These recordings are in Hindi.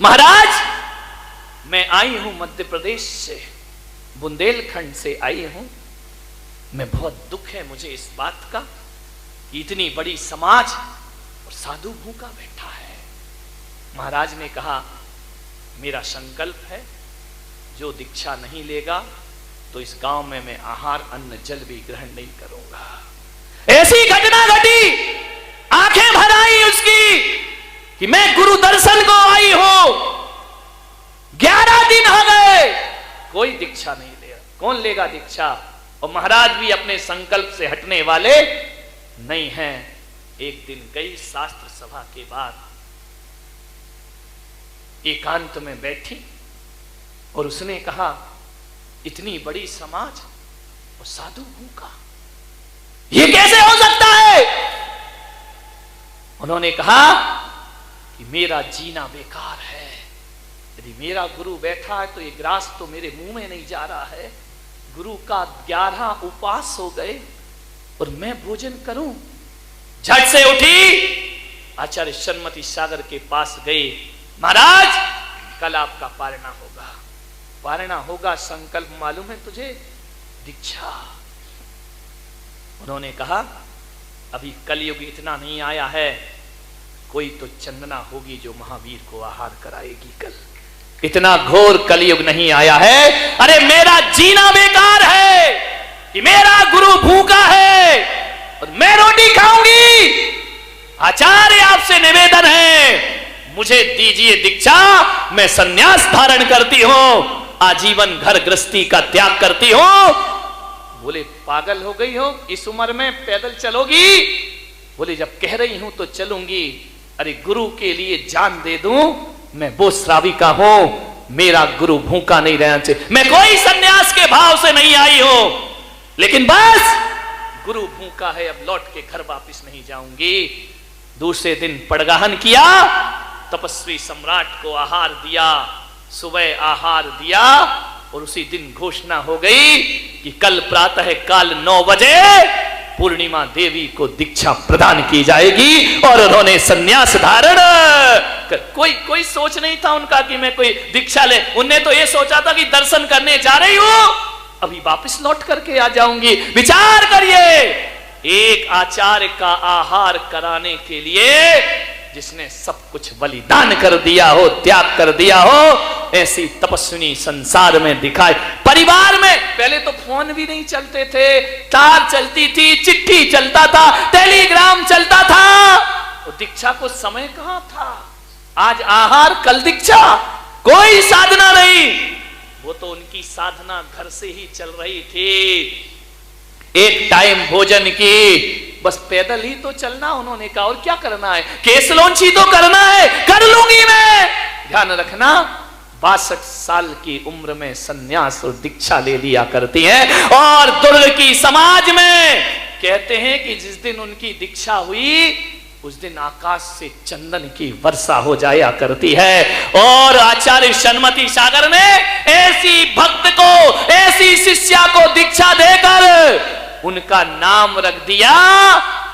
महाराज मैं आई हूं मध्य प्रदेश से, बुंदेलखंड से आई हूं। मैं बहुत दुख है मुझे इस बात का कि इतनी बड़ी समाज और साधु भूखा बैठा है। महाराज ने कहा मेरा संकल्प है जो दीक्षा नहीं लेगा तो इस गांव में मैं आहार अन्न जल भी ग्रहण नहीं करूंगा। ऐसी घटना घटी, आंखें भर आई उसकी कि मैं गुरु दर्शन को आई हूं। 11 दिन हो गए, कोई दीक्षा नहीं ले। कौन लेगा दीक्षा? और महाराज भी अपने संकल्प से हटने वाले नहीं हैं। एक दिन कई शास्त्र सभा के बाद एकांत में बैठी और उसने कहा इतनी बड़ी समाज और साधु भूखा, ये कैसे हो सकता है? उन्होंने कहा कि मेरा जीना बेकार है। यदि मेरा गुरु बैठा है तो ये ग्रास तो मेरे मुंह में नहीं जा रहा है। गुरु का 11 उपवास हो गए और मैं भोजन करूं। झट से उठी आचार्य सन्मति सागर के पास गए। महाराज कल आपका पारणा होगा। पारणा होगा, संकल्प मालूम है तुझे? दीक्षा। उन्होंने कहा अभी कलयुग इतना नहीं आया है, कोई तो चंदना होगी जो महावीर को आहार कराएगी कल। इतना घोर कलयुग नहीं आया है। अरे मेरा जीना बेकार है कि मेरा गुरु भूखा है और मैं रोटी खाऊंगी। आचार्य आपसे निवेदन है मुझे दीजिए दीक्षा, मैं सन्यास धारण करती हूं, आजीवन घर गृहस्थी का त्याग करती हूं। बोले पागल हो गई हो, इस उम्र में पैदल चलोगी? बोले जब कह रही हूं तो चलूंगी। अरे गुरु के लिए जान दे दूं, मैं वो श्राविका हूं, मेरा गुरु भूखा नहीं रहना चाहिए। मैं कोई सन्यास के भाव से नहीं आई हूं, लेकिन बस गुरु भूखा है, अब लौट के घर वापिस नहीं जाऊंगी। दूसरे दिन पड़गाहन किया, तपस्वी सम्राट को आहार दिया, सुबह आहार दिया और उसी दिन घोषणा हो गई कि कल प्रातः काल 9 बजे पूर्णिमा देवी को दीक्षा प्रदान की जाएगी। और उन्होंने सन्यास धारण कोई सोच नहीं था उनका कि मैं कोई दीक्षा ले। उनने तो ये सोचा था कि दर्शन करने जा रही हूं, अभी वापस लौट करके आ जाऊंगी। विचार करिए, एक आचार्य का आहार कराने के लिए जिसने सब कुछ बलिदान कर दिया हो, त्याग कर दिया हो, ऐसी तपस्विनी संसार में दिखाए। परिवार में पहले तो फोन भी नहीं चलते थे, तार चलती थी, चिट्ठी चलता था, टेलीग्राम चलता था, और दीक्षा को समय कहां था? आज आहार कल दीक्षा, कोई साधना नहीं। वो तो उनकी साधना घर से ही चल रही थी। एक टाइम भोजन की, बस पैदल ही तो चलना उन्होंने कहा, और क्या करना है? केस लॉन्ची तो करना है, कर लूंगी मैं। ध्यान रखना, 62 साल की उम्र में सन्यास और दीक्षा ले लिया करती हैं। और दुर्ग की समाज में कहते हैं कि जिस दिन उनकी दीक्षा हुई उस दिन आकाश से चंदन की वर्षा हो जाया करती है। और आचार्य सन्मति सागर ने ऐसी भक्त को, ऐसी शिष्या को दीक्षा देकर उनका नाम रख दिया,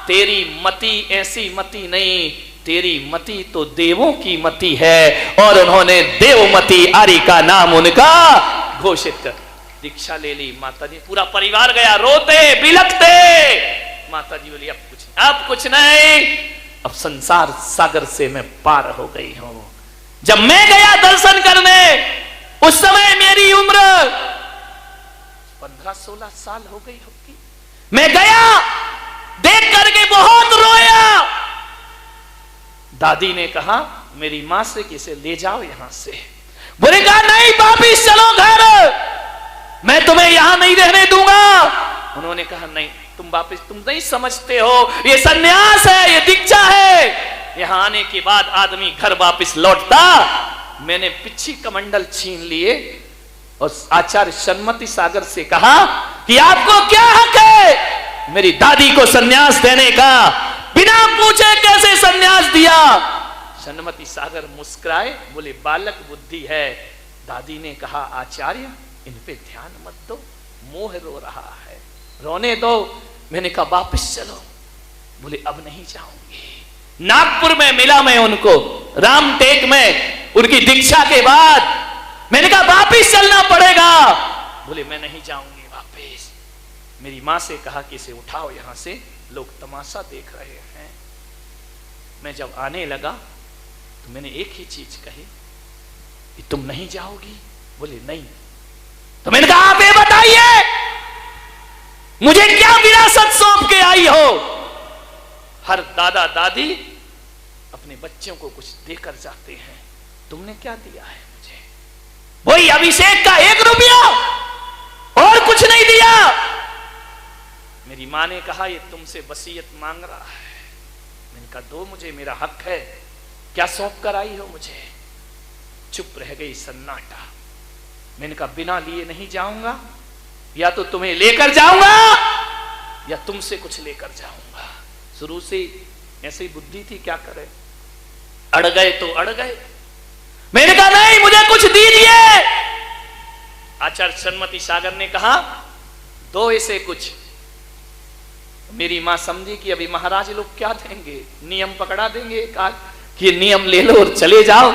तेरी मति ऐसी मति नहीं, तेरी मति तो देवों की मति है। और उन्होंने देवमती आर्य का नाम उनका घोषित कर दीक्षा ले ली। माता जी, पूरा परिवार गया, रोते बिलखते। माता जी बोली अब कुछ नहीं, अब संसार सागर से मैं पार हो गई हूं। जब मैं गया दर्शन करने, उस समय मेरी उम्र 15-16 साल हो गई होगी। मैं गया, देख करके बहुत रोया। दादी ने कहा मेरी मां से कि इसे ले जाओ यहां से। बोले कहा नहीं, वापिस चलो घर, मैं तुम्हें यहां नहीं रहने दूंगा। उन्होंने कहा नहीं, तुम वापिस, तुम नहीं समझते हो, ये सन्यास है, ये दीक्षा है। यहां आने के बाद आदमी घर वापिस लौटता। मैंने पिछी कमंडल छीन लिए और आचार्य सन्मति सागर से कहा कि आपको क्या हक है मेरी दादी को सन्यास देने का? बिना पूछे कैसे सन्यास दिया? सन्मति सागर मुस्कुराए, बोले बालक बुद्धि है। दादी ने कहा आचार्य इन पे ध्यान मत दो, मोह रो रहा है, रोने दो। मैंने कहा वापस चलो। बोले अब नहीं जाऊंगी। नागपुर में मिला मैं उनको, रामटेक में उनकी दीक्षा के बाद। मैंने कहा वापिस चलना पड़ेगा। बोले मैं नहीं जाऊंगी वापिस। मेरी माँ से कहा कि इसे उठाओ यहां से, लोग तमाशा देख रहे हैं। मैं जब आने लगा तो मैंने एक ही चीज कही कि तुम नहीं जाओगी? बोले नहीं। तो मैंने कहा आप ये बताइए मुझे क्या विरासत सौंप के आई हो? हर दादा दादी अपने बच्चों को कुछ देकर जाते हैं, तुमने क्या दिया है मुझे? वही अभिषेक का 1 रुपया, और कुछ नहीं दिया। मेरी मां ने कहा ये तुमसे वसीयत मांग रहा है। मैंने कहा दो मुझे, मेरा हक है। क्या सौंप कर आई हो मुझे? चुप रह गई, सन्नाटा। मैंने कहा बिना लिए नहीं जाऊंगा, या तो तुम्हें लेकर जाऊंगा या तुमसे कुछ लेकर जाऊंगा। शुरू से ऐसी बुद्धि थी, क्या करे, अड़ गए तो अड़ गए। मैंने कहा नहीं मुझे कुछ दीजिए। आचार्य सन्मति सागर ने कहा दो इसे कुछ। मेरी मां समझी कि अभी महाराज लोग क्या देंगे, नियम पकड़ा देंगे, कहा कि ये नियम ले लो और चले जाओ।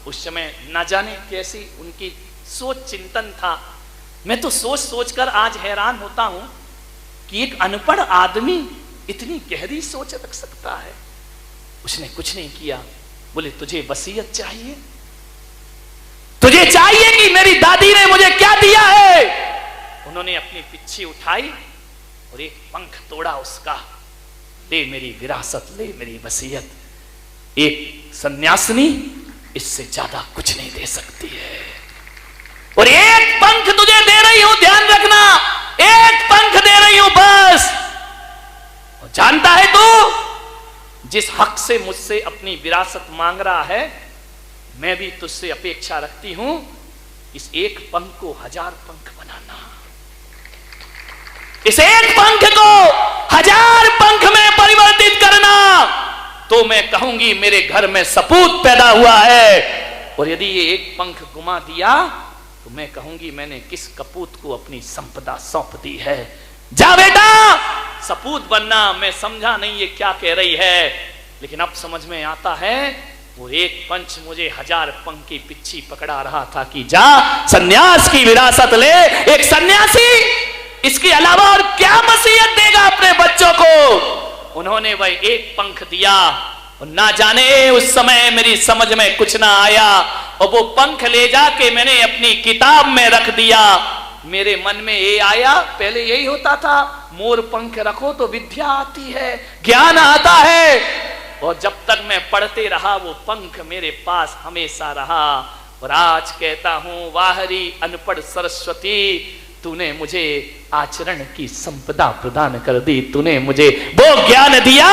उस समय ना जाने कैसी उनकी सोच चिंतन था। मैं तो सोच सोच कर आज हैरान होता हूं कि एक अनपढ़ आदमी इतनी गहरी सोच रख सकता है। उसने कुछ नहीं किया। बोले तुझे वसीयत चाहिए? तुझे चाहिए कि मेरी दादी ने मुझे क्या दिया है? उन्होंने अपनी पिच्छी उठाई और एक पंख तोड़ा उसका। ले मेरी विरासत, ले मेरी वसीयत। एक सन्यासिनी इससे ज्यादा कुछ नहीं दे सकती है। और एक पंख तुझे दे रही हूं, ध्यान रखना, एक पंख दे रही हूं बस। और जानता है तू जिस हक से मुझसे अपनी विरासत मांग रहा है, मैं भी तुझसे अपेक्षा रखती हूं इस एक पंख को 1000 पंख बनाना। इस एक पंख को 1000 पंख में परिवर्तित करना। तो मैं कहूंगी मेरे घर में सपूत पैदा हुआ है। और यदि ये एक पंख गुमा दिया तो मैं कहूंगी मैंने किस कपूत को अपनी संपदा सौंप दी है। जा बेटा सपूत बनना। मैं समझा नहीं ये क्या कह रही है, लेकिन अब समझ में आता है वो एक पंच मुझे 1000 पंख की पिच्छी पकड़ा रहा था कि जा सन्यास की विरासत ले। एक सन्यासी इसके अलावा और क्या वसीयत देगा अपने बच्चों को? उन्होंने वह एक पंख दिया और ना जाने उस समय मेरी समझ में कुछ ना आया, और वो पंख ले जाके मैंने अपनी किताब में रख दिया। मेरे मन में ये आया, पहले यही होता था मोर पंख रखो तो विद्या आती है, ज्ञान आता है। और जब तक मैं पढ़ते रहा वो पंख मेरे पास हमेशा रहा। और आज कहता हूं वाहरी अनपढ़ सरस्वती, तूने मुझे आचरण की संपदा प्रदान कर दी। तूने मुझे वो ज्ञान दिया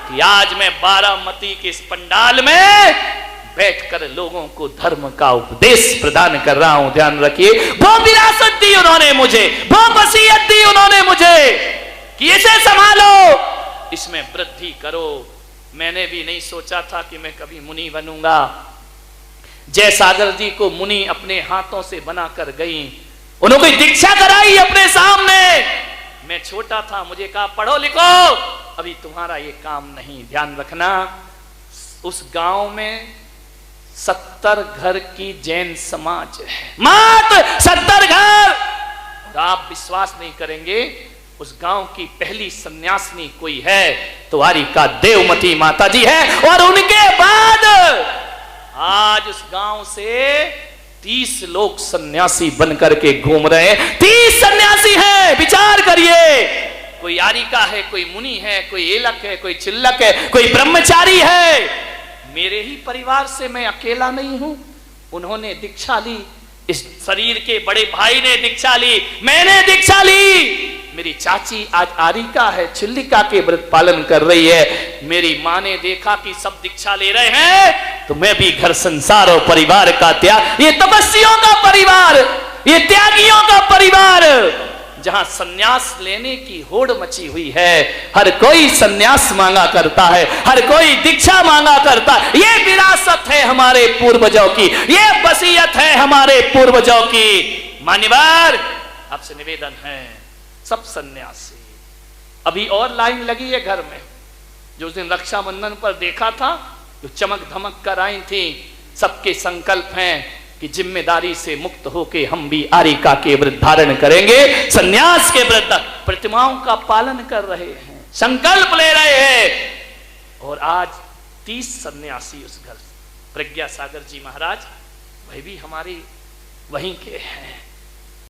कि आज मैं बारामती के इस पंडाल में बैठकर लोगों को धर्म का उपदेश प्रदान कर रहा हूं। ध्यान रखिए, वो विरासत दी उन्होंने मुझे, वो वसीयत दी उन्होंने मुझे कि इसे संभालो, इसमें वृद्धि करो। मैंने भी नहीं सोचा था कि मैं कभी मुनि बनूंगा। जयसागर जी को मुनि अपने हाथों से बनाकर गई, उन्होंने कोई दीक्षा कराई अपने सामने। मैं छोटा था, मुझे कहा पढ़ो लिखो, अभी तुम्हारा ये काम नहीं। ध्यान रखना, उस गांव में 70 घर की जैन समाज है, मात्र 70 घर। आप विश्वास नहीं करेंगे, उस गांव की पहली सन्यासिनी कोई है तो द्वारिका देवमती माता जी है। और उनके बाद आज उस गांव से 30 लोग सन्यासी बनकर के घूम रहे हैं। 30 सन्यासी हैं, विचार करिए। कोई यारिका है, कोई मुनि है, कोई एलक है, कोई चिल्लक है, कोई ब्रह्मचारी है। मेरे ही परिवार से मैं अकेला नहीं हूं। उन्होंने दीक्षा ली, इस शरीर के बड़े भाई ने दीक्षा ली, मैंने दीक्षा ली। मेरी चाची आज आरिका है, चिल्लिका के व्रत पालन कर रही है। मेरी माँ ने देखा कि सब दीक्षा ले रहे हैं तो मैं भी घर संसार और परिवार का त्याग, ये तपस्वियों का परिवार, ये त्यागियों का परिवार, जहां सन्यास लेने की होड़ मची हुई है। हर कोई सन्यास मांगा करता है, हर कोई दीक्षा मांगा करता है। ये विरासत है हमारे पूर्वजों की, ये वसीयत है हमारे पूर्वजों की। मान्यवर, आपसे निवेदन है, सब सन्यासी। अभी और लाइन लगी है घर में, जो उस दिन रक्षाबंधन पर देखा था, जो चमक धमक कर आई थी। सबके संकल्प हैं कि जिम्मेदारी से मुक्त होके हम भी आरिका के व्रत धारण करेंगे, संन्यास के व्रत, प्रतिमाओं का पालन कर रहे हैं, संकल्प ले रहे हैं। और आज 30 सन्यासी उस घर, प्रज्ञा सागर जी महाराज, वह भी हमारे वहीं के हैं।